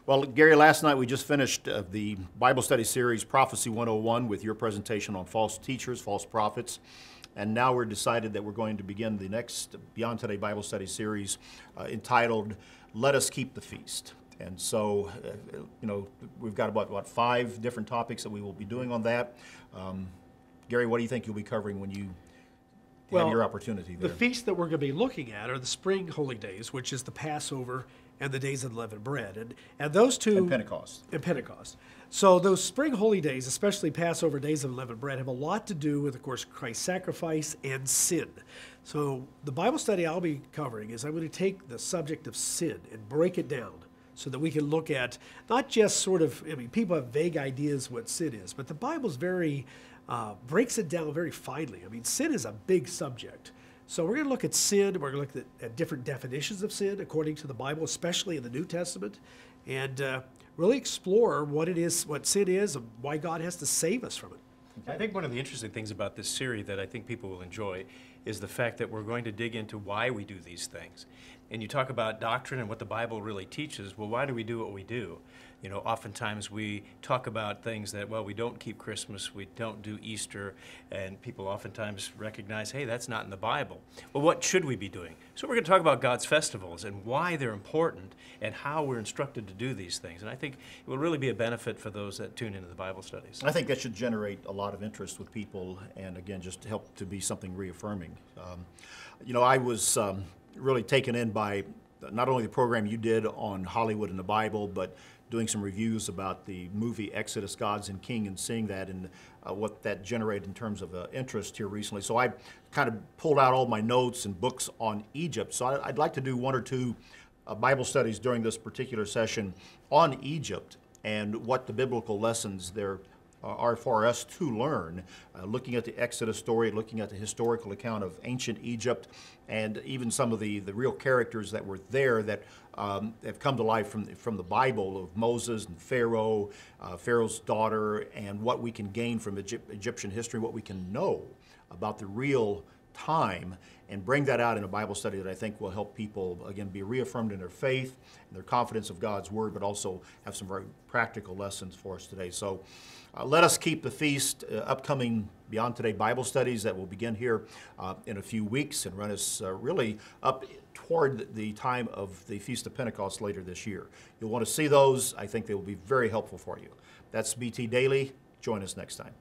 Well, Gary, last night we just finished the Bible study series Prophecy 101 with your presentation on false teachers, false prophets. And now we're decided that we're going to begin the next Beyond Today Bible study series entitled Let Us Keep the Feast. And so, we've got about 5 different topics that we will be doing on that. Gary, what do you think you'll be covering when you have your opportunity there? The feasts that we're going to be looking at are the spring holy days, which is the Passover and the days of unleavened bread. And those two... And Pentecost. And Pentecost. So those spring holy days, especially Passover, days of unleavened bread, have a lot to do with, of course, Christ's sacrifice and sin. So the Bible study I'll be covering is I'm going to take the subject of sin and break it down so that we can look at not just sort of, people have vague ideas what sin is, but the Bible's very, breaks it down very finely. Sin is a big subject. So we're going to look at sin, we're going to look at different definitions of sin according to the Bible, especially in the New Testament, and really explore what it is, what sin is, and why God has to save us from it. I think one of the interesting things about this series that I think people will enjoy is the fact that we're going to dig into why we do these things. And you talk about doctrine and what the Bible really teaches. Well, why do we do what we do? Oftentimes we talk about things that, well, we don't keep Christmas, we don't do Easter, and people oftentimes recognize, hey, that's not in the Bible. Well, what should we be doing? So we're going to talk about God's festivals and why they're important and how we're instructed to do these things. And I think it will really be a benefit for those that tune into the Bible studies. I think that should generate a lot of interest with people and, again, just help to be something reaffirming. I was really taken in by not only the program you did on Hollywood and the Bible, but doing some reviews about the movie Exodus, Gods and King, and seeing that and what that generated in terms of interest here recently. So I kind of pulled out all my notes and books on Egypt. So I'd like to do 1 or 2 Bible studies during this particular session on Egypt and what the biblical lessons there are for us to learn, looking at the Exodus story, looking at the historical account of ancient Egypt, and even some of the real characters that were there that have come to life from the Bible of Moses and Pharaoh, Pharaoh's daughter, and what we can gain from Egyptian history, what we can know about the real time, and bring that out in a Bible study that I think will help people, again, be reaffirmed in their faith and their confidence of God's Word, but also have some very practical lessons for us today. So let us keep the feast, upcoming Beyond Today Bible studies that will begin here in a few weeks and run us really up toward the time of the Feast of Pentecost later this year. You'll want to see those. I think they will be very helpful for you. That's BT Daily. Join us next time.